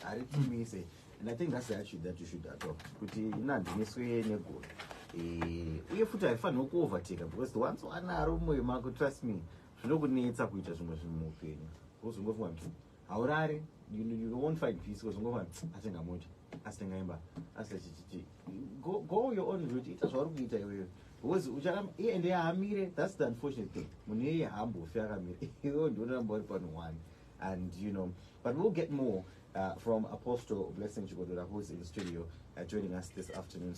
aritimise. And I think that's the attitude that you should adopt. Kuti inandiniswe negoli. Uye futhi haifaniri kuovertake because once wanaro mumwoyo mako, trust me, zvinokunetsa kuita zvimwe zvinhu muupenyu. Uzongofunga kuti haurari, you won't find peace because ungofunga atenga mota, asitenga imba, asitechichichi. Go your own route, ita zvauri kuita iwewe. Because ucharamba ende yahamire, that's the unfortunate thing. Munhu iyeye haambofi akamira. Iwewe ndiwe unoramba uri pano one. And but we'll get more from Apostle Blessing Chigodora, who is in the studio joining us this afternoon.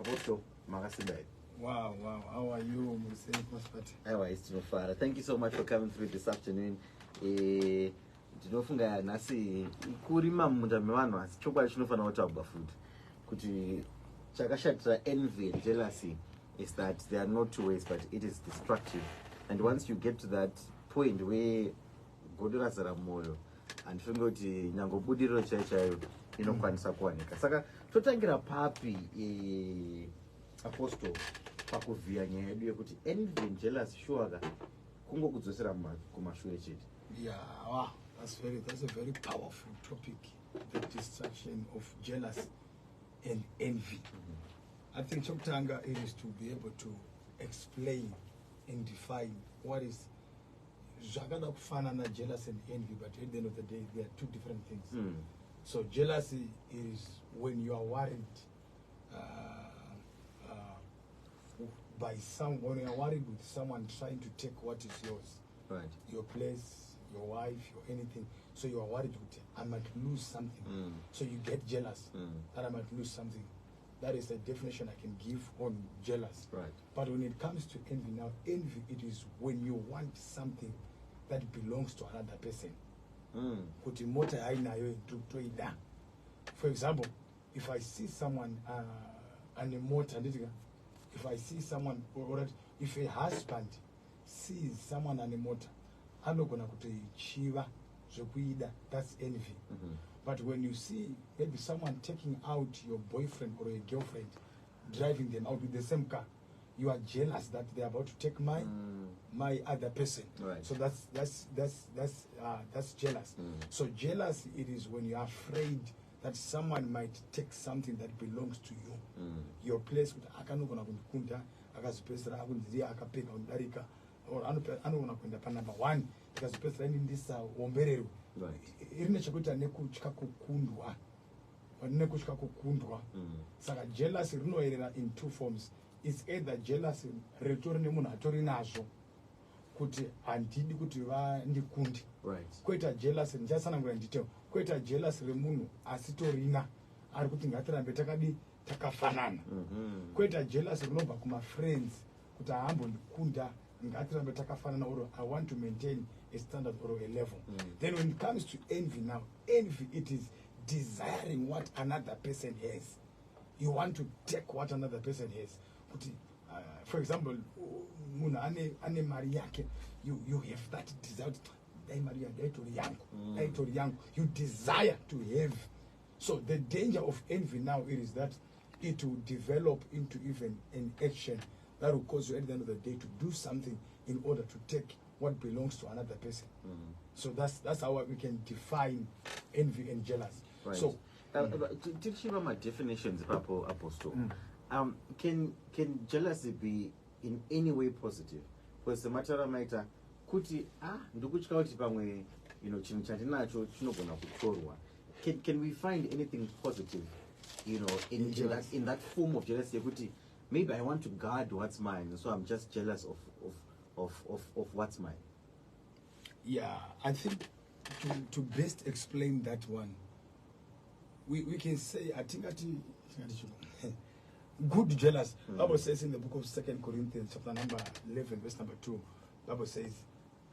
Apostle, Magasimbai. Wow. How are you, Mr. Thank you so much for coming through this afternoon. Ndinofunga nhasi kurima mumunda mevanhu asi chokwadi chinofanira kutaurwa futi kuti chakashatira envy and jealousy is that there are no two ways, but it is destructive. And once you get to that point where godo razara mwoyo, andifunga kuti nyangobudiriro chaiyo inokwanisa kuwanika. Saka totangira papi Apostle pakuvhiya nyaya yedu yekuti envy and jealousy shuwaka kungokudzosera kumashure chete. Yeah, wow, that's a very powerful topic, the destruction of jealousy and envy. I think Chokutanga is to be able to explain and define what is Jagada Kufanana, jealousy and envy, but at the end of the day, they are two different things. So jealousy is when you are worried by someone, you are worried with someone trying to take what is yours. Right. Your place, your wife, your anything. So you are worried with, I might lose something. So you get jealous that I might lose something. That is the definition I can give on jealous. Right. But when it comes to envy, now envy, it is when you want something that belongs to another person. For example, if I see someone and a motor, if I see someone, or if a husband sees someone and a motor, I'm not gonna go to Chiva, that's envy. But when you see maybe someone taking out your boyfriend or a girlfriend, driving them out with the same car, you are jealous that they're about to take my other person. Right. So that's jealous. So jealousy, it is when you're afraid that someone might take something that belongs to you. Your place with akanogona kundikunda akazipesera akunziya akapeka undarika or anogona kuenda pa number 1 akazipesera indisa omberero. Irine chekuita nekutya kukundwa. Nekutya kukundwa. Saka jealousy rinoerera in two forms. It's either jealousy retori nemunhu atori nazvo kuti handidi kuti vandikunde. Right. Koita jealousy ndichasanangura ndito. Koita jealousy remunhu asitorina ari kuti ngatirambe takafanana. Koita jealousy rinobva kuma friends kuti haambondikunda ngatirambe takafanana, or I want to maintain a standard or a level. Then when it comes to envy, now envy, it is desiring what another person has. You want to take what another person has. For example, you have that desire. You desire to have. So the danger of envy now is that it will develop into even an action that will cause you at the end of the day to do something in order to take what belongs to another person. So that's how we can define envy and jealousy. Right. So to my definitions, Apostle, can jealousy be in any way positive? Because the matter of matter, kuti ndikutya kuti pamwe chinhu chandinacho chinogona kutorwa. Can we find anything positive, in that form of jealousy? Kuti maybe I want to guard what's mine, so I'm just jealous of what's mine. Yeah, I think to best explain that one, we can say, I think good jealous. Bible says in the book of 2 Corinthians chapter number 11 verse number 2, Bible says,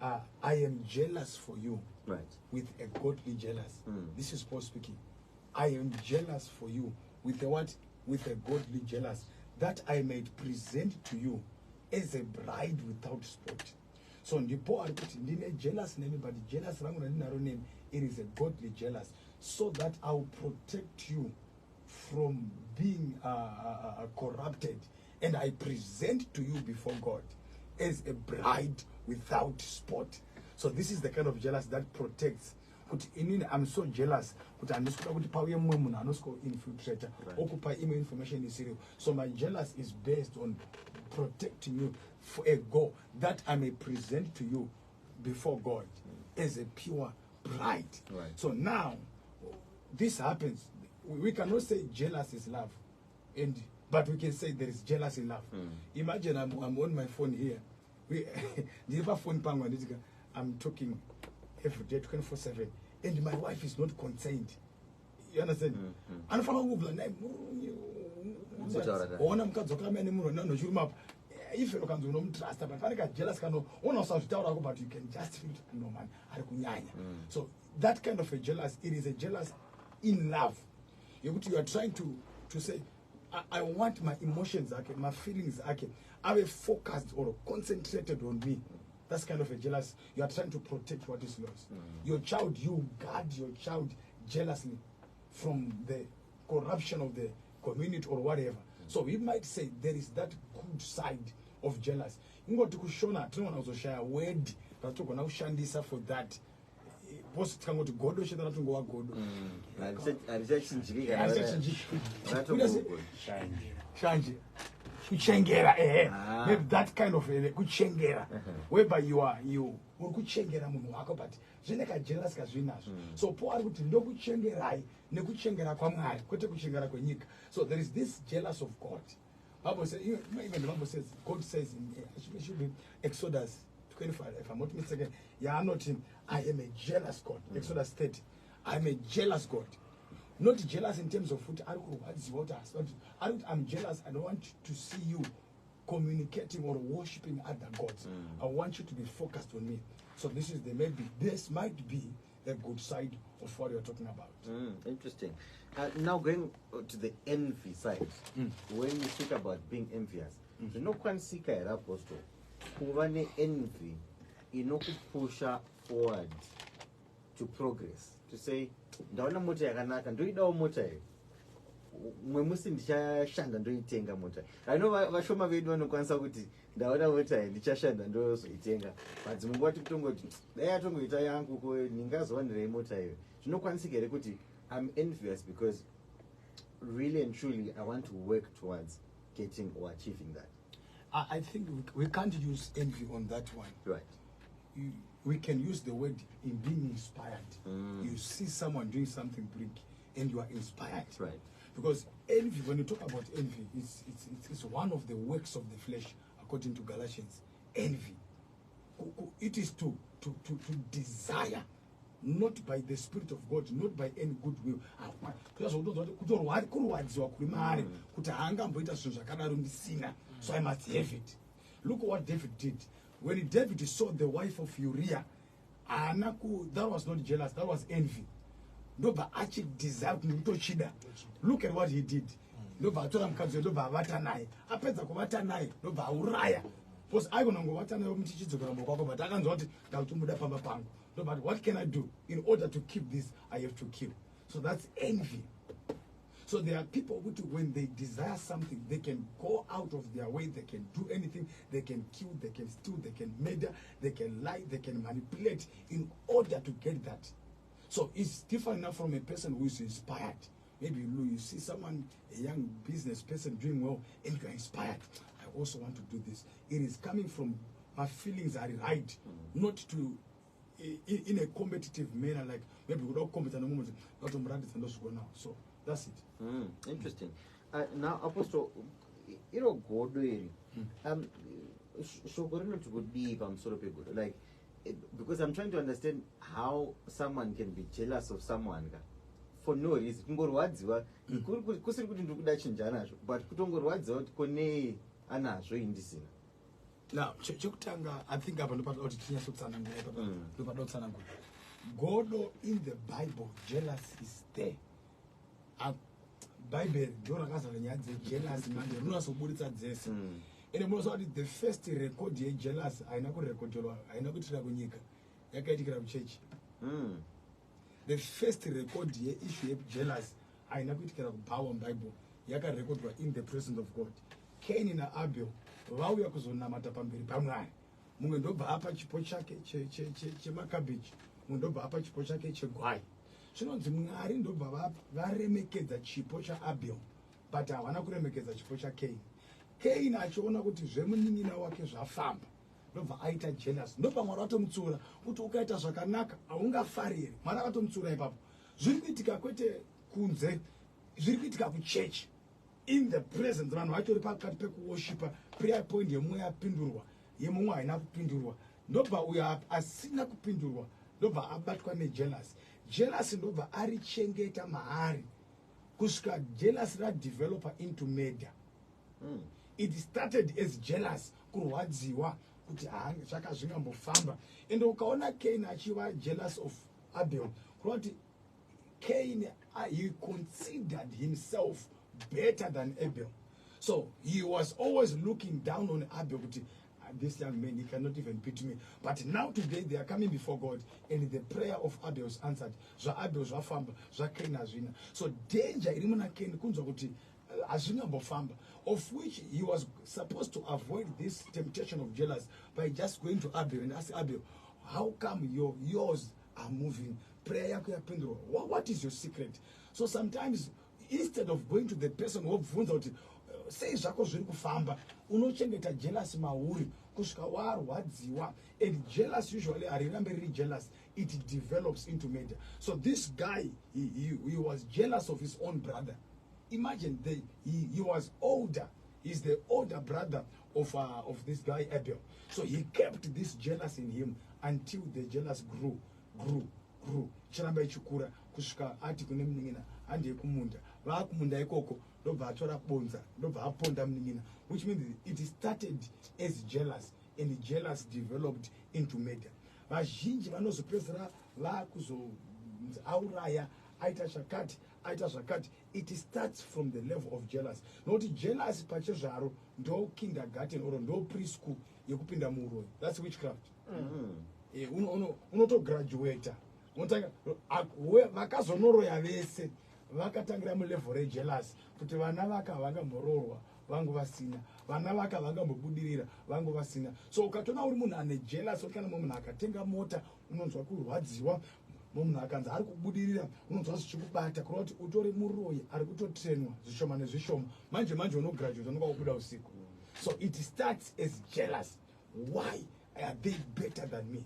I am jealous for you, right, with a godly jealous. This is Paul speaking. I am jealous for you with a what? With a godly jealous, that I may present to you as a bride without spot. So ndipo alikuti ndine jealous name, but jealous rangu na naro name, it is a godly jealous, so that I will protect you from being corrupted, and I present to you before God as a bride without spot. So this is the kind of jealousy that protects kuti inini I'm so jealous kuti handisi kuda kuti pauye mumwe munhu anosiko infiltrator okupa imwe information isiriyo. So my jealous is based on protecting you for a goal that I may present to you before God as a pure bride. So now this happens. We cannot say jealous is love, but we can say there is jealousy in love. Imagine I'm on my phone here. I'm talking every day 24/7, and my wife is not concerned. You understand? If you don't trust, but jealous but you can just feel no man. So that kind of a jealous, it is a jealous in love. You are trying to say, I want my emotions, my feelings, are focused or concentrated on me. That's kind of a jealous. You are trying to protect what is yours. Your child, you guard your child jealously from the corruption of the community or whatever. So we might say there is that good side of jealous. You got to kushona, to share a word, but to go now shandisa for that. Post can go to God or to go God. Shanji. Maybe that kind of kuchengera, whereby you kuchengera munhu wako, but zvineka jealous kazvinazo. So Paul kuti ndokuchengerai nekuchengera kwaMwari kwete kuchengera kwenyika. So there is this jealous of God. Bible says, even the Bible says, God says in should be Exodus 25, if I'm not mistaken, I am a jealous God. Exodus 30, I am a jealous God. Not jealous in terms of what I'm jealous. I don't want to see you communicating or worshipping other gods. I want you to be focused on me. So this might be the good side of what you're talking about. Interesting. Now going to the envy side, when you speak about being envious, you know, kwansika era apostle, kuva ne envy inokupusha forward to progress, to say ndaona mota yakanaka ndoidawo mota iyi mwe musi ndichashanda ndoitenga mota. I know vashoma vedu vanokwanisa kuti ndaona mota iyi ndichashanda ndozoitenga, but munguva tikutongoti dai atongoita yangu ko ningazowanirei mota iyo. Zvinokwanisika here kuti I'm envious because really and truly I want to work towards getting or achieving that. I think we can't use envy on that one. Right. We can use the word in being inspired. You see someone doing something big and you are inspired. Right. Because envy, when you talk about envy, it's one of the works of the flesh, according to Galatians. Envy. It is to desire, not by the Spirit of God, not by any goodwill. So I must have it. Look what David did. When David saw the wife of Uriah, that was not jealous, that was envy. No, but actually desired to chida. Look at what he did. No, but I told him, no, but watanai. I put the watanai. No, but Uriah. Because I don't know what I know, but I can't want to move up. No, but what can I do? In order to keep this, I have to kill. So that's envy. So there are people who, when they desire something, they can go out of their way, they can do anything, they can kill, they can steal, they can murder, they can lie, they can manipulate in order to get that. So it's different now from a person who is inspired. Maybe you see someone, a young business person doing well, and you are inspired. I also want to do this. It is coming from my feelings are right, not to in a competitive manner, like maybe without competition, not to go now. So that's it. Interesting. Now, Apostle, you know, Gonah, to go deep, I'm sort of people like, because I'm trying to understand how someone can be jealous of someone for no reason. Now, I think God in the Bible, jealous is there. Bible jealous man and the first record jealous I never church. The first record issue jealous I never power Bible yaka record in the presence of God. Cain and Abel vauya kuzonamata pamberi pamwari mumwe ndobva apa chipo chake chemacabbage ndobva apa chipo chake chegwai. Zvinonzi Mwari ndobva varemekedza chipo chaAbel, but havana kuremekedza chipo chaKain. Kain achiona kuti zvemunin'ina wake zvafamba, ndobva aita jealous. Ndobva Mwari vatomutsiura kuti ukaita zvakanaka haungafariri. Mwari akatomutsiura ipapo. Zviri kuitika kwete kunze, zviri kuitika kuchechi. In the presence, vanhu vachori pakati pekuwoshipa, prayer point yemumwe yapindurwa, yemumwe haina kupindurwa. Ndobva uyo asina kupindurwa, ndobva abatwa nejealous. Jealous ndobva arichengeta maari kusvika jealous radeveloper into murder. It started as jealous, kurwadziwa kuti zvaka zvingambofamba. And ukaona Cain achiva jealous of Abel, kuti Cain, he considered himself better than Abel. So he was always looking down on Abel, kuti this young man, he cannot even beat me. But now today they are coming before God, and the prayer of Abel is answered. Abel zvafamba, Cain hazvina. So danger irimuna Cain kunzwa kuti hazvingambofamba, of which he was supposed to avoid this temptation of jealous by just going to Abel and ask Abel, how come yours are moving? Prayer yako yapindurwa. What is your secret? So sometimes instead of going to the person who obvunza kuti sei zvako zviri kufamba, unochengeta jealous mauri kusvika warwadziwa. And jealous usually harirambe riri jealous, it develops into murder. So this guy, he was jealous of his own brother. Imagine he was older. He's the older brother of this guy Abel. So he kept this jealous in him until the jealous grew. Chiramba ichikura kusvika ati kune munin'ina handi yekumunda. Vakumunda ikoko ndobva atora bonza, ndobva aponda munin'ina, which means it started as jealous, and jealous developed into murder. Vazhinji vanozopedzera vakuzoauraya, aita zvakati. It starts from the level of jealous. Noti jealous pachezvaro ndo kindergarten or ndo preschool yekupinda muuroi. That's witchcraft. Unotograduate. Vakazonoroya vese vakatangira mulevel rejealous kuti vana vaka vangambororwa vangu vasina, vana vaka vangambobudirira vangu vasina. So ukatona uri munhu ane jealous, kana munhu akatenga mota unonzwa kurwadziwa, munhu akanzi ari kubudirira unonzwa zvichikubata, kureva kuti utori muroyi ari kutotrenwa zvishoma nezvishoma, manje unograduate unonga kubuda usiku. So it starts as jealous. Why are they better than me?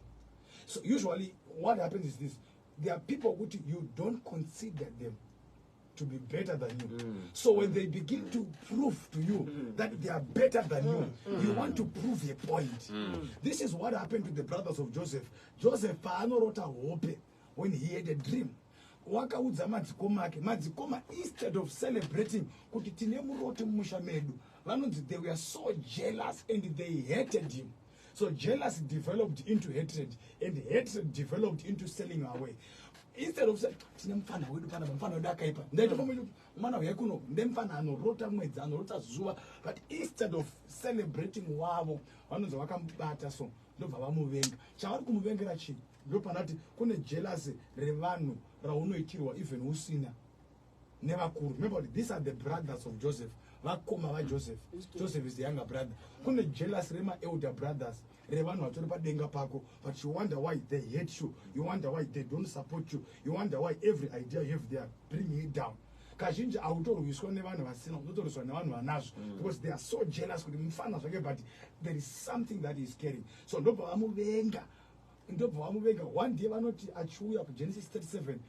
So usually what happens is this: there are people which you don't consider them to be better than you. So when they begin to prove to you that they are better than you want to prove a point. This is what happened to the brothers of Joseph. Joseph paanorota hope when he had a dream. Wakaudza madzikoma ake, madzikoma instead of celebrating kuti tine murote mumusha medu, vanonzi they were so jealous and they hated him. So jealousy developed into hatred, and hatred developed into selling away. Instead of saying, but instead of celebrating wavo, jealousy even usina. Never could. Remember, these are the brothers of Joseph. Joseph. Joseph is the younger brother. Kune jealous rema elder brothers. But you wonder why they hate you. You wonder why they don't support you. You wonder why every idea you have, they are bringing it down. Because they are so jealous with him, but there is something that is carrying. So one day Genesis 37,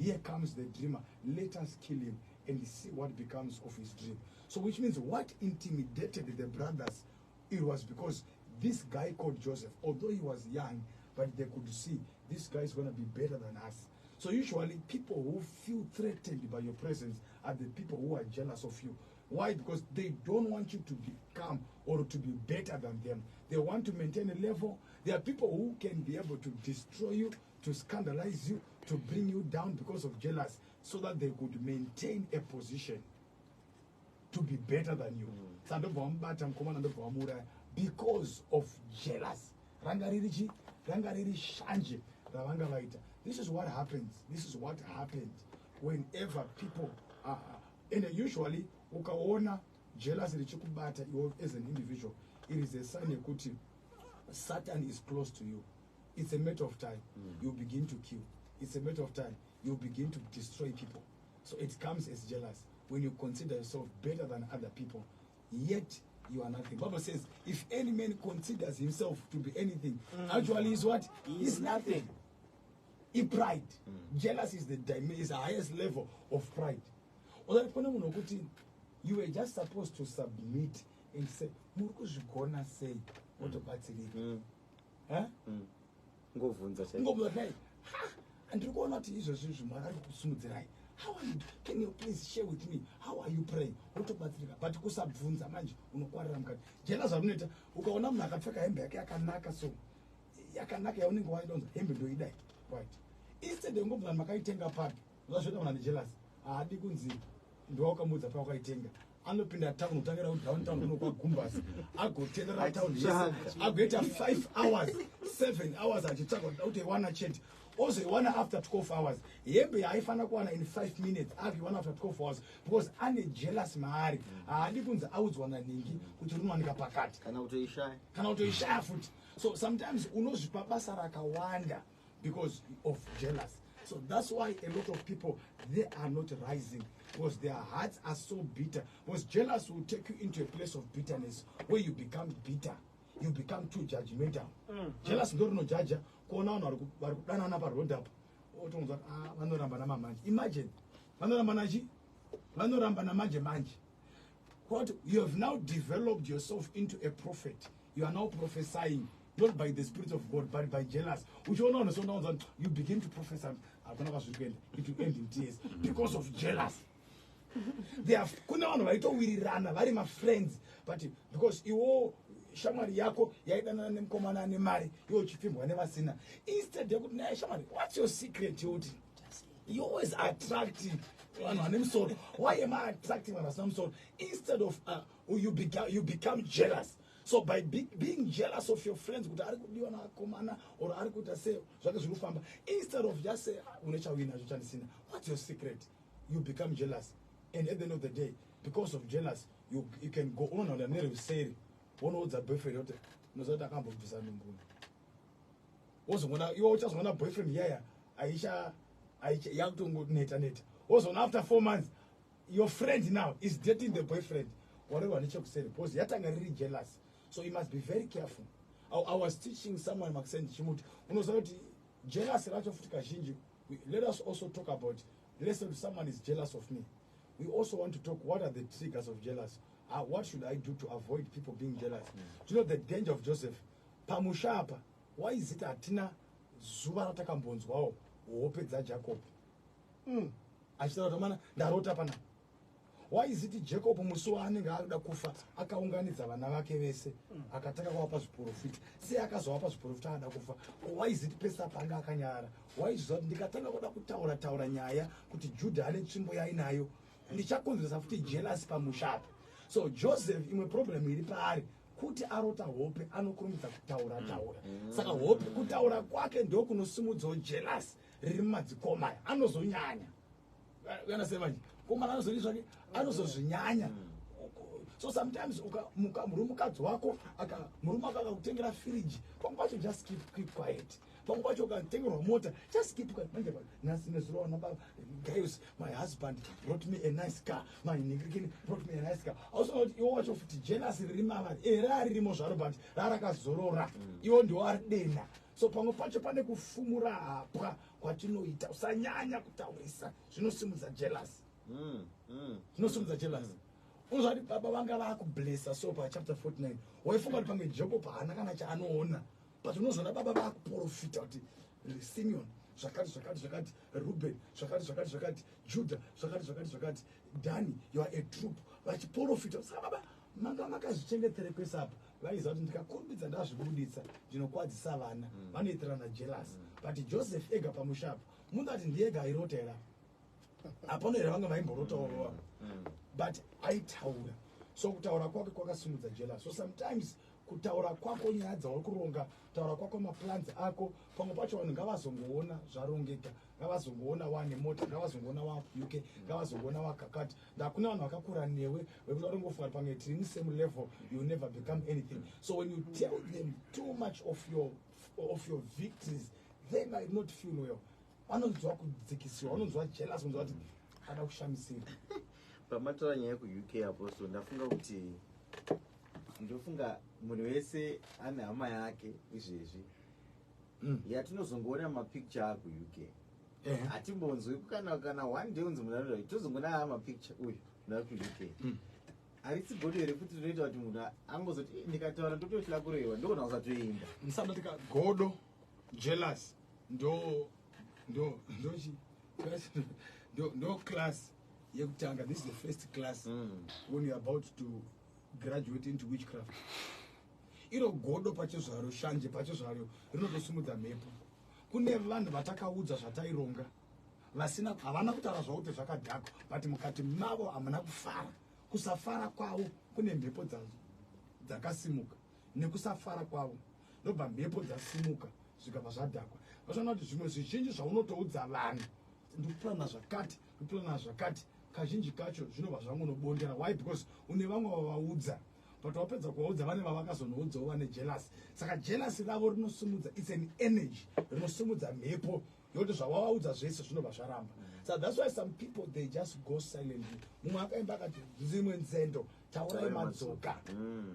here comes the dreamer, let us kill him and see what becomes of his dream. So which means what intimidated the brothers, it was because this guy called Joseph, although he was young, but they could see this guy is going to be better than us. So usually people who feel threatened by your presence are the people who are jealous of you. Why? Because they don't want you to become or to be better than them. They want to maintain a level. There are people who can be able to destroy you, to scandalize you, to bring you down because of jealousy, so that they could maintain a position to be better than you. Because of jealousy. This is what happens. This is what happens whenever people are, and usually ukaona jealousy richikubata as an individual, it is a sign yekuti Satan is close to you. It's a matter of time. You begin to kill. It's a matter of time. You begin to destroy people. So it comes as jealous when you consider yourself better than other people, yet you are nothing. Bible says, if any man considers himself to be anything, actually is what? He's nothing. He pride. Jealous is the highest level of pride. You were just supposed to submit and say, Gonah say, what about it? Huh? And you go not to use how are you? Can you please share with me? How are you praying? What about it? But you sub funds a manj, jealous of it. Ukaona mnakafeka hembe yake akanaka so. Yakanaka only go on hembe do die. Right. Instead of moving makaitenga park, unashoda mna jealous. Hadi kunzi ndio wakamuza pa wakaitenga. Anopinda town utangira downtown unokwa gumbas. Ago tell town yes. I get 5 hours, 7 hours achitaka uti wana chat. Also, one after 12 hours. Yembe haifana kuwa in 5 minutes. Aki one after 12 hours. Because ane jealous mahari. Adikunza awuzwana ningi. Kuturuma nikapakati. Kana utoishaya futi. So sometimes unozvipabasa rakawanda because of jealous. So that's why a lot of people, they are not rising. Because their hearts are so bitter. Because jealous will take you into a place of bitterness where you become bitter. You become too judgmental. Jealous no judge. Imagine, what you have now developed yourself into a prophet. You are now prophesying, not by the Spirit of God, but by jealous. Which you begin to prophesy. It will end in tears because of jealous. They have very my friends, but because you shamari yako yaidana nemkomana nemari yo chifimbo never seen. Instead they would say, shamari, what's your secret? You always attractive. Why am I attracting of some sort? Instead of you become jealous. So by being jealous of your friends, or instead of just say, what's your secret? You become jealous. And at the end of the day, because of jealous, you can go on and never say one holds a boyfriend. No, that can't be also when you just want a boyfriend, Aisha, young to go net. Also, after 4 months, your friend now is dating the boyfriend. Whatever nature say, because you're really jealous. So you must be very careful. I was teaching someone, Maxine Chimut, jealous. Let us also talk about, let's say someone is jealous of me. We also want to talk, what are the triggers of jealous? What should I do to avoid people being jealous? Do you know the danger of Joseph? Pamushapa. Why is it Atina Zubarata Kambons? Wow, open that Jacob. Why is it Jacob Musuani Kufa? Akaunganiza Vanavakevese, Akataka Wapas Profit, Seakas Wapas Profita Kufa. Why is it Pesta Panga Kanyara? Why is it Nikatana Taura Taura Nyaya, Kuti Judah and Chimboya Inayo? And the Chakon is after jealous Pamushap. So Joseph, in a problem with the party, kuti arota hope, anokrumita taura taura. Saka hope kutaura kwake ndio kunosumudza jealous, rimadzi komai, anozonyanya. You understand man? Koma anozozvitsvake, anozozvinyanya. So sometimes murumukadzi wako murume akakutengera fridge, pamwe just keep quiet. Just keep quiet. Guys, my husband brought me a nice car. My nigga brought me a nice car. Also, you watch of jealousy. Remember, but Raraka Zorora. You do our dinner. So, Pangopacho Pane Kufumura, Quatino Ita, Sanyanya Kutawisa. She knows some are jealous. No, some are jealous. Also, Baba Wangala bless us so by chapter 49. Why forgot Pame Jogopa, Anakana, but you know, so Baba profit out Simeon, Shakat, Ruben, Shakat, Judah, Shakat, Danny, you are a troop. But you profit of Sababa, Mangamakas change the request up. Why is that in the Kurbits and Dash Buditsa, you know, quite Savannah, Manitrana jealous. But Joseph Ega Pamushap, Mundat in Diega, I wrote her. Upon a wrong of my but I told her. So Taura Kwaka Sumuza jealous. So sometimes kutaura kwako nyaya dzauri kuronga, kutaura kwako maplans ako, pamwe pacho vanhu ngavazongoona zvarongeka, ngavazongoona wane mota, ngavazongoona wa UK, ngavazongoona wakakati. Ndakuna vanhu vakakura newe vekuti varongofunga pamwe tiri musame level, you never become anything. So when you tell them too much of your victories, they might not feel well. Vanonzwa kudzikisiwa, vanonzwa jealous, vanonzwa kuti ada kushamisira. Pamatora nyaya ku-UK apo, so ndafunga kuti ndofunga munhu wese ane hama yake izvezvi yatinozongoona mapicture aku-UK. Hatimbonzwi kana one day unzi munhu tozongoona mapicture uyu naku-UK. Harisi godo here kuti tinoita kuti munhu angozoti ndikataura ndotohla kurewa ndogona kusatoenda. Musandatika godo, jealous, ndo class yekutanga. This is the first class when you're about to graduate into witchcraft. Iro godo pacho zvaro, shanje pacho zvaro rinotosumudza mhepo. Kune vanhu vatakaudza zvataironga vasina, havana kutaura zvavo kuti zvakadhakwa, but mukati mavo hamuna kufara. Kusafara kwavo kune mhepo dzakasimuka, nekusafara kwavo ndobva mhepo dzasimuka zvikabva zvadhakwa. Vachiona kuti zvimwe zvizhinji zvaunotoudza vanhu, ndikuplana zvakati, kazhinji kacho zvinobva zvangonobondera. Why? Because une vamwe vavaudza, but wapedza kuvaudza vane vavakazonoudzawo vane jealous. Saka jealous ravo rinosumudza, it's an energy, rinosumudza mhepo yokuti zvavavaudza zvese zvinobva zvaramba. So that's why some people, they just go silently. Mumwe akaimba akati dzimwe nzendo taurai madzoka,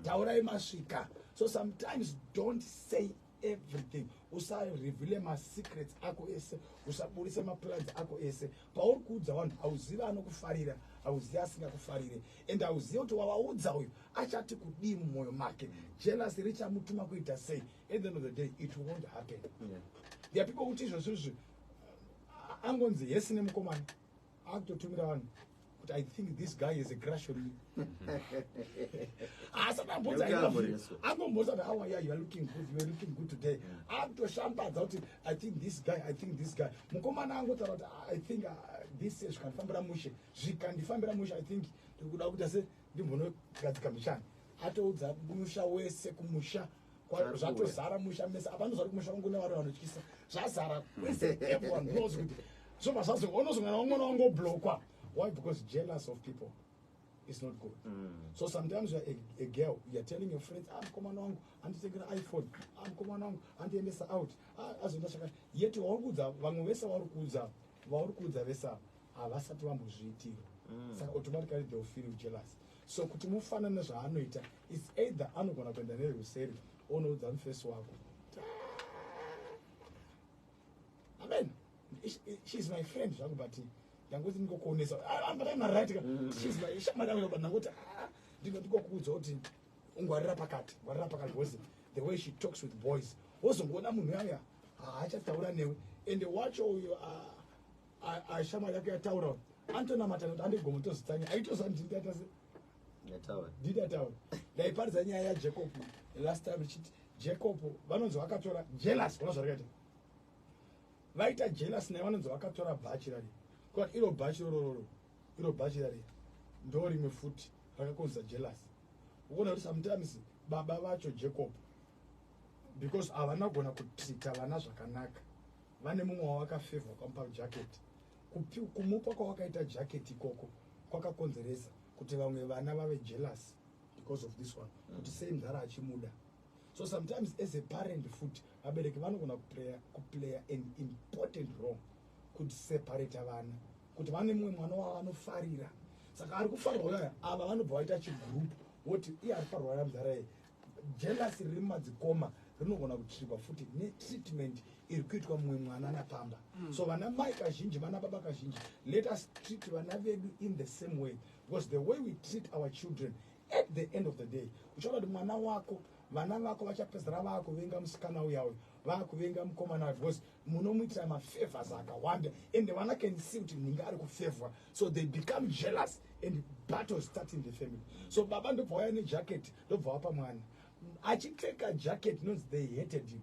taurai masvika. So sometimes don't say everything. Usareveal my secrets ako ese, usaburise maplans ako ese. Pauri kuudza vanhu hauzivi anokufarira, hauzivi asingakufarire, and hauzivi kuti wavaudza uyu achati kudii mumwoyo make. Jealousy richamutuma kuita sei. At the end of the day, it won't happen. There are people who teach us angonzi yesi nemukomana akutotumira vanhu kuti I think this guy is a crush on me. Asatambodza angomboza kuti how are you are looking good today. Akutoshambadza kuti I think this guy. Mukomana angotaura kuti I think this zvikandifambira mushe, zvikandifambira mushe, I think ndikuda kuita se ndimbonogadzika mishana. Atoudza musha wese kumusha zvatozara musha mese. Apanozvari kumusha wangu nevari vanotyisa zvazara kwese, everyone knows kuti zvobva zvazongonozongana vamwe vangoblokwa. Why? Because jealous of people is not good. So sometimes you're a girl, you're telling your friends, mkomana wangu anditengera iPhone, mkomana wangu andiendesa out, azoenda shaka. Yet waurikudza vamwe vese vaurikudza vese havasati vambozviitira. Saka automatically they will feel jealous. So kuti mufanane zvaanoita, it's either anogona kuenda neruseri onoudza mufesi wako, amen, she's my friend zvangu, but ndangoti ndingokuonesa but I'm right, she's my shamadam, but ndangoti ndingokuudza kuti ungwarira pakati because the way she talks with boys wozongoona munhu yaya haachataura newe, and watch uyu shama yake yataura antonamata kuti andigomotozitanya aitozandindata se ndidataura. Ndaiparidza nyaya yaJacob last time richiti Jacob vanonzi vakatora jealous, vona zvarikaita vaita jealous naye, vanonzi vakatora bachirari kuti iro bachirari ndo rimwe futi rakakonza jealous. Uona kuti sometimes baba vacho Jacob, because havana kugona kutrita vana zvakanaka, vane mumwe wavakafevha kwamupa jacket, kumupa kwawakaita jacket ikoko kwakakonzeresa kuti vamwe vana vave jealous because of this one, kuti sei mudhara achimuda. So sometimes as a parent foot, vabereki vanogona kuplaya an important role kuti separate vana, kuti vane mumwe mwana wavanofarira. Saka ari kufarwa yaya ava vanobva vaita chigroup woti iye ari farwa yamudhara ye. Jealousy riri mumadzikoma rinogona kutrigwa futi netreatment iri kuitwa mumwe mwana napamba. So vana mai kazhinji, vana baba kazhinji, let us treat vana vedu in the same way, because the way we treat our children, at the end of the day uchaona kuti mwana wako, vana vako vachapedzera vakuvenga musikana uyawo, vakuvenga mukomana, because munomuitira mafavors akawanda, and vana can see kuti ninga ari kufavor, so they become jealous and battle start in the family. So baba ndobva waya nejacket, ndobva wapa mwana achipfeka jacket, knows they hated him.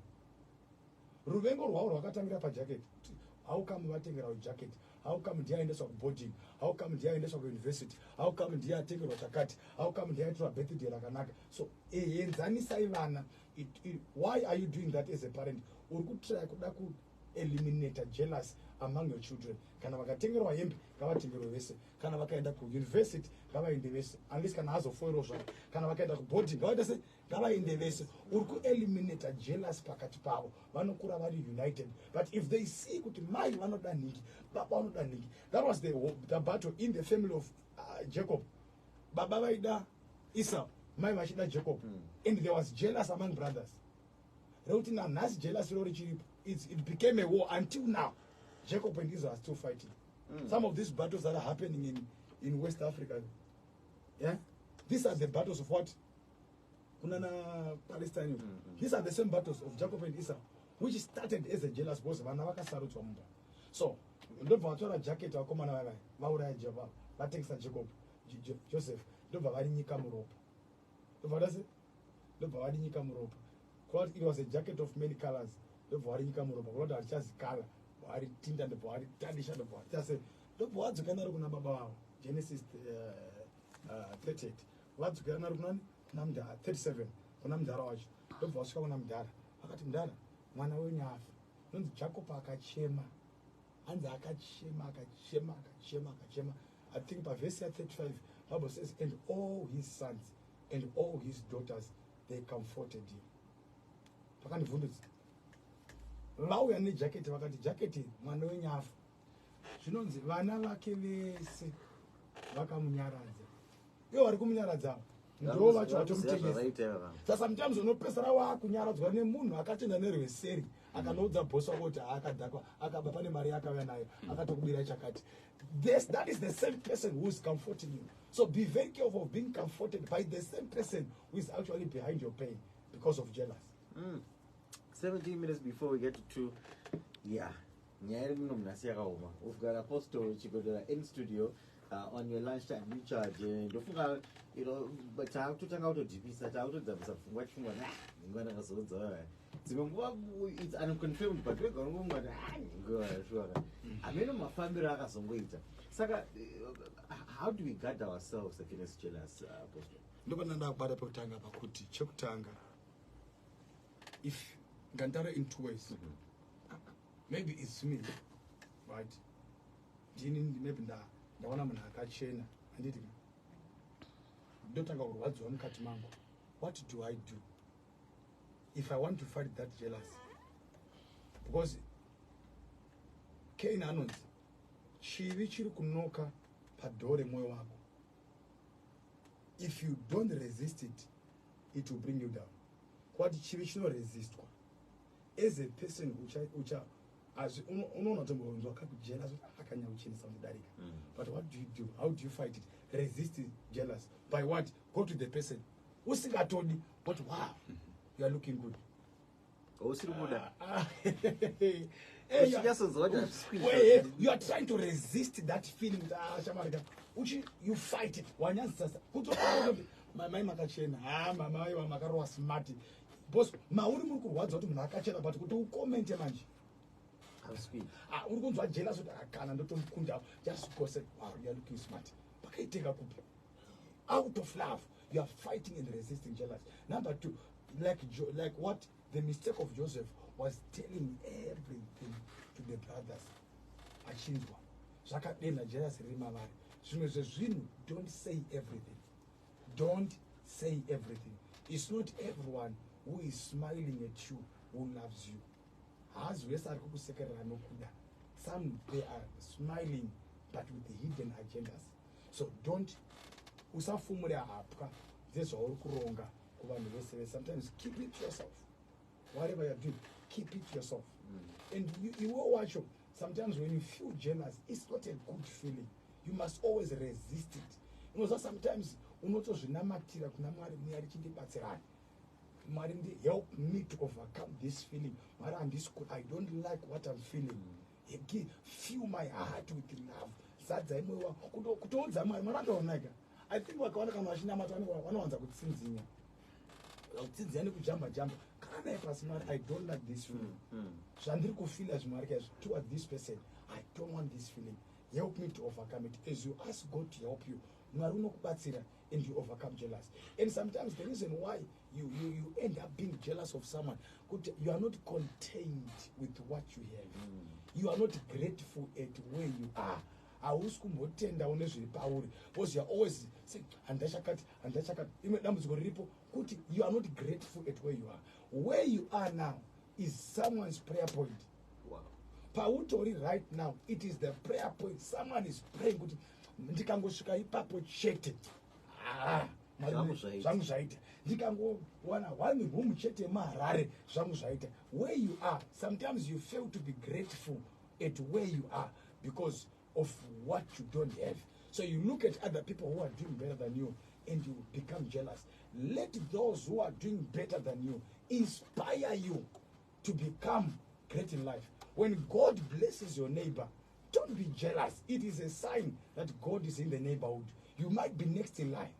Ruvengo rwavo rwakatangira pajacket. How come vatengera jacket? how come ndiyaendeswa kuboarding, how come ndiyaendeswa kuuniversity, how come ndiyatengerwa chakati, how come ndiyaitirwa birthday rakanaka. So enzanisai vana. Why are you doing that as a parent? Uri kutry kuda ku eliminate jealous among your children. Kana vakatengerwa hembe ngavatengerwe vese, kana vakaenda kuuniversity ngavaende vese, unless kana hazofoirwa zvavo, kana vakaenda kuboarding ngavaenda se ngavaende vese. Uri kueliminate jealous pakati pavo, vanokura vari united. But if they see kuti mai vanoda nhingi, baba vanoda nhingi, that was the battle in the family of Jacob. Baba vaida Esau, mai vachida Jacob, and there was jealous among brothers. Reuti na nhasi jealous rori chiripo. It became a war until now. Jacob and Israel are still fighting. Some of these battles that are happening in West Africa, yeah, these are the battles of what? Kunana Palestine. These are the same battles of Jacob and Esau, which started as a jealous boss. So, don't want to jacket or come on, Maura Java, that takes a Jacob, Joseph, don't have any camera. It was a jacket of many colors. The body camera, but just color, body tint and the body, tradition of body. Just say, the words you cannot remember Genesis 38. What's going on? Namda 37. Namda Raj. The voice of Namda. I got him done. 1 hour and a half. Non Jacob Akachema. And the Akachema. I think by verse 35, Bible says, and all his sons and all his daughters, they comforted him. Lauya ne jacket vakati jacket mwana wenyafu zvinonzi vana vake vese vakamunyaradza ivo vari kumunyaradza ndo vacho vatomutengesa. So sometimes unopesera wakunyaradzwa nemunhu akatenda nerweseri akanoudza bosi wako kuti akadhakwa akaba pane mari yakauya nayo akatokubira chakati. That is the same person who is comforting you. So be very careful of being comforted by the same person who is actually behind your pain because of jealous. 17 minutes before we get to 2, yeah, we've got Apostle Chigodora in studio on your lunchtime recharge. You know, but I have to turn out to GP, I have to do some watching one. It's unconfirmed, but we're going to go sure. I mean, my family are some waiter. Saka, how do we guard ourselves against jealous, Apostle? If Gandara in 2 ways, maybe it's me, right? Maybe the one I'm China and it. What do I do if I want to fight that jealousy? Because Cain announced, Chirichiru kunoka padore moyo wako. If you don't resist it, it will bring you down. What chirichino resist kwa? As a person which as jealous, but what do you do? How do you fight it? Resist it, jealous. By what? Go to the person. Usinga told me, but wow, you are looking good. You are trying to resist that feeling. You fight it. My makachena. My makaro was smart. Boss, mauri mungu kurwadza kuti munhu akachena but kuti ukomente manje. Uri kunzwa jealous kuti akana ndotomukunda just go say wow you are looking smart. Pakaiteka kupi. Out of love, you are fighting and resisting jealous. Number 2, like what the mistake of Joseph was telling everything to the brothers. Achinzwa. Zvakadena jealous rimavari. Zvimwe zvezvinhu, don't say everything. Don't say everything. It's not everyone who is smiling at you who loves you. Some they are smiling but with the hidden agendas. So don't sometimes keep it to yourself. Whatever you're doing, keep it to yourself. And you will watch you. Sometimes when you feel jealous, it's not a good feeling. You must always resist it. You know, so sometimes help me to overcome this feeling. I don't like what I'm feeling. Fill my heart with love. I think I don't like this feeling. Toward this person, I don't want this feeling. help me to overcome it. As you ask God to help you, and you overcome jealousy. And sometimes the reason why you end up being jealous of someone, you are not contained with what you have. You are not grateful at where you are. Because you are always saying, you are not grateful at where you are. Where you are now is someone's prayer point. Wow. Pautori right now, it is the prayer point. Someone is praying. Where you are, sometimes you fail to be grateful at where you are because of what you don't have. So you look at other people who are doing better than you and you become jealous. Let those who are doing better than you inspire you to become great in life. When God blesses your neighbor, don't be jealous. It is a sign that God is in the neighborhood. You might be next in line.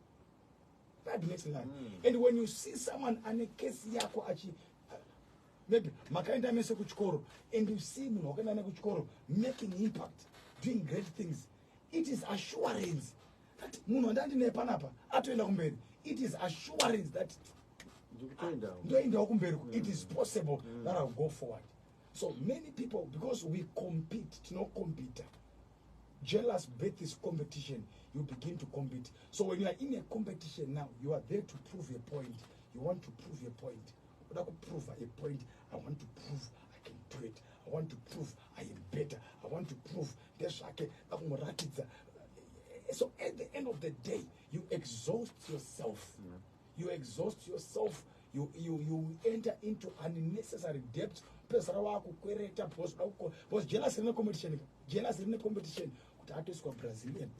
And when you see someone maybe makaenda mese kuchikoro, and you see making impact, doing great things, it is assurance that it is assurance that it is possible that I'll go forward. So many people, because we compete, to not compete. Jealous birth is competition. You begin to compete. So when you are in a competition now, you are there to prove a point. You want to prove a point. When I prove a point, I want to prove I can do it. I want to prove I am better. I want to prove this. So at the end of the day, you exhaust yourself. You exhaust yourself. You enter into unnecessary debt. Because jealous in a competition. Jealous in a competition. Brazilian,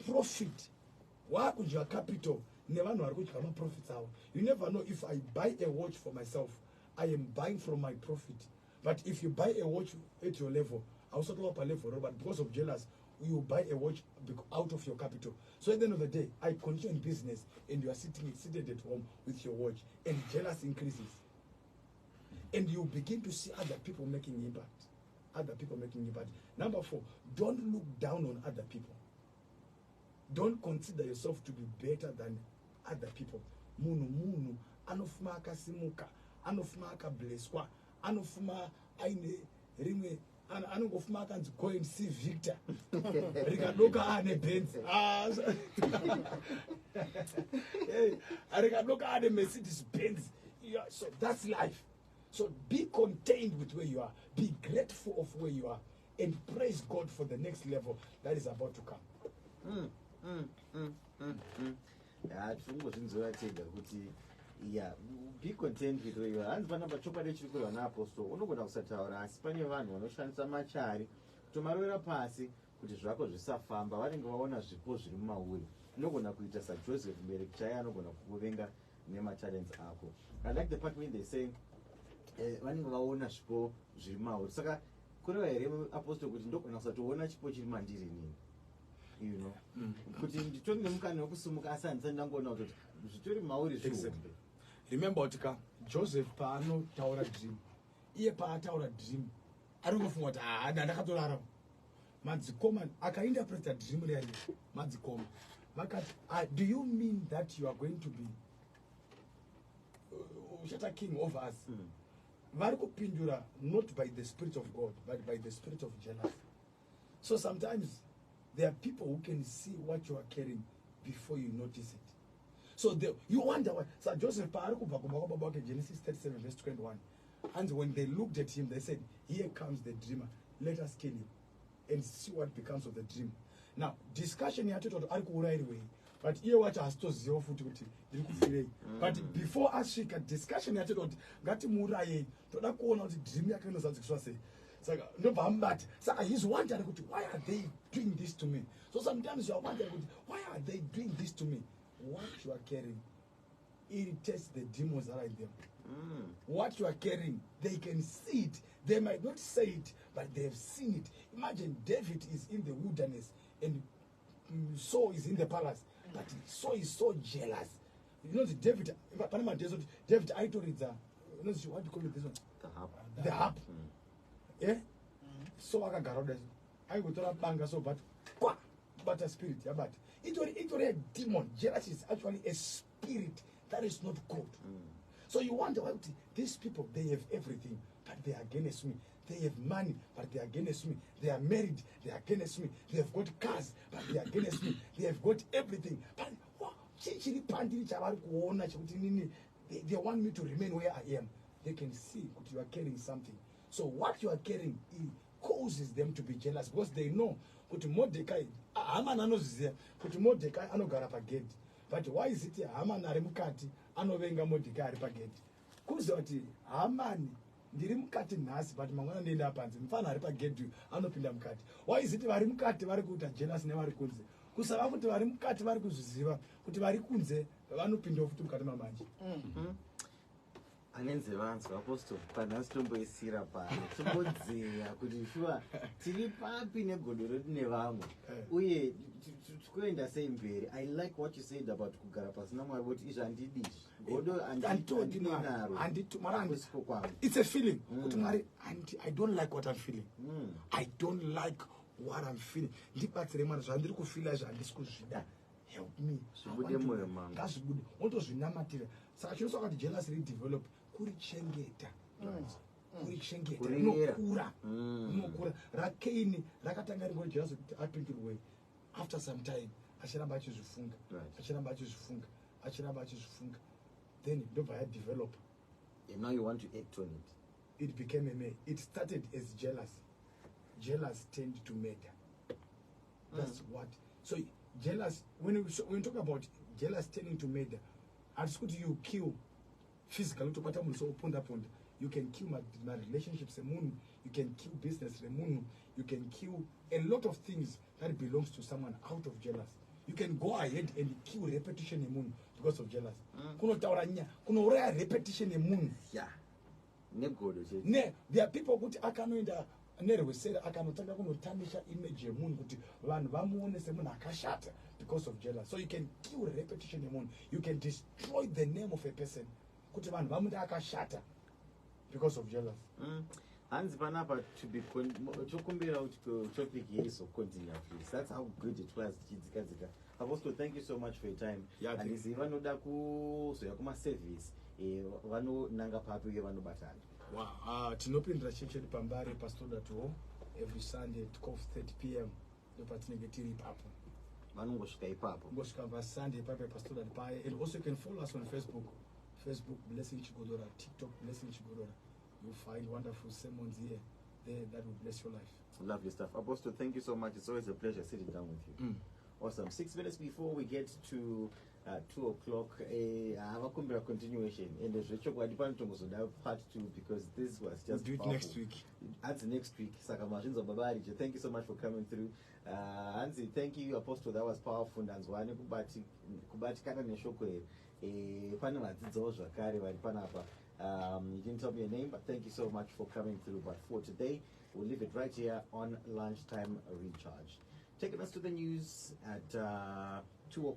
profit, capital. Never know profits out. You never know. If I buy a watch for myself, I am buying from my profit. But if you buy a watch at your level, I also go up a level, but because of jealous, you buy a watch out of your capital. So at the end of the day, I continue in business, and you are seated at home with your watch, and jealous increases. And you begin to see other people making impact. Other people making impact. Number 4, don't look down on other people. Don't consider yourself to be better than other people. Munu, anofuma akasimuka, anofuma akableswa, anofuma aine rimwe, anofuma akanzi go and see Victor. Rikadoka ane Benz. Rikadoka ane Mercedes Benz. So that's life. So be contained with where you are. Be grateful of where you are. And praise God for the next level that is about to come. Be content with where you are. And one of the chocolate chicken on apostle, unogona kusataura asi pane vanhu vanoshandisa machari kutomarwera pasi kuti zvako zvisafamba vanenge vaona zvipo zviri mumauri. Unogona kuita saJoseph mubereki chaiye anogona kukuvenga nematalents ako. I like the part when they say vanenge vaona zvipo zviri mumauri. Saka kureva here apostle kuti ndogona kusatoona chipo chiri mandiri nini. You know, kuti nditori nemukana wekusumuka asi handisati ndangoona kuti zvitori mauri zvihombe. Remember utika Joseph paanotaura dream, iye paataura dream ari kufunga kuti ndakatorara madzikoma akainterpreta dream reali madzikoma vakati do you mean that you are going to be uchata king over us? Vari kupindura not by the spirit of God but by the spirit of jealousy. So sometimes there are people who can see what you are carrying before you notice it. So you wonder why. So Joseph, Genesis 37 verse 21. And when they looked at him, they said, here comes the dreamer. Let us kill him and see what becomes of the dream. Now, discussion here to anyway. But here what has to zero foot. But before us, she can discussion here to Gati Murai to that corner of the dream. So he's wondering, why are they doing this to me? So sometimes you are wondering, why are they doing this to me? What you are carrying irritates the demons that are in them. What you are carrying, they can see it. They might not say it, but they have seen it. Imagine David is in the wilderness and Saul is in the palace, but Saul is so jealous. You know, David, I told it what do you call it, this one? The hub. The hub. Yeah? So I got I go to that banga so but a spirit, yeah, but it's already a demon. Jealousy is actually a spirit that is not good. So you wonder, well, these people, they have everything, but they are against me. They have money, but they are against me. They are married, they are against me. They have got cars, but they are against me. They have got everything. But they want me to remain where I am. They can see that you are carrying something. So what you are carrying causes them to be jealous because they know that Mordecai, Haman knows there, but Mordecai anogara pagedi. But why is it Haman arimukati anovenga Mordecai pagedi? Kuzoti Haman ndiri mukati nhasi but mangwana ndienda panze mfana ari pagedi anopinda mukati. Why is it vari mukati vari kuita jealous nevari kunze? Kusava kuti vari mukati vari kuzviziva kuti vari kunze vanopinda futi mukati mamanje. Anenze vanzwa apostle panhasi tomboisira pano tombodzeya kuti shuwa tiri papi negodo redu nevamwe uye tikuenda sei mberi. I like what you said about kugara pasina mwari kuti izvi handidi godo andinaro. It's a feeling kuti mwari I don't like what I'm feeling. I don't like what I'm feeling. Ndibatsire mwari zvandiri kufila izvi handisi kuzvida. Help me. Zvibude mwoyo mangu. Ngazvibude. Wotozvinamatira. Saka chinhu sakati jealousy redevelop kurichengeta. Kurichengeta. Unokura. Rakaini rakatanga ringo jealousy kuti apindurwe. After some time achiramba achizvifunga. Achiramba achizvifunga. Then ndobva yadevelop. And now you want to act on it. It became a man. It started as jealous. Jealous tend to murder. That's what. So jealous, when you talk about jealous tending to murder, at school you kill physically, you can kill my relationships, you can kill business, you can kill a lot of things that belongs to someone out of jealous. You can go ahead and kill repetition because of jealous. Repetition. Yeah. There are people who are nerwesera akanotanga kunotamisha image yemunhu kuti vanhu vamuone semunhu akashata because of jealous. So you can kill repetition yemunhu. You can destroy the name of a person kuti vanhu vamuone akashata because of jealous. Hanzi panapa tokumbira kuti topic here is continue please. That's how good it was. Chidzikadzika. Apostle, thank you so much for your time. Yeah, and if vanoda kuzoya kuma service vanonanga papi uye vanobatana. Wow, tinopindira chechi iri pambare pastor.o every Sunday at 12:30 p.m. ndopatinenge tiri ipapo. Vanongosvika ipapo. Ngosvika paSunday ipapo pastor.o paye. And also you can follow us on Facebook. Facebook Blessing Chigodora, TikTok Blessing Chigodora. You'll find wonderful sermons here. There that will bless your life. Lovely stuff. Apostle, thank you so much. It's always a pleasure sitting down with you. Awesome. 6 minutes before we get to 2 o'clock, I have a continuation. And there's part 2 because this was just. We'll do it next week. That's next week. Thank you so much for coming through. Anzi, thank you, Apostle. That was powerful. You didn't tell me your name, but thank you so much for coming through. But for today, we'll leave it right here on Lunchtime Recharge. Taking us to the news at 2 o'clock.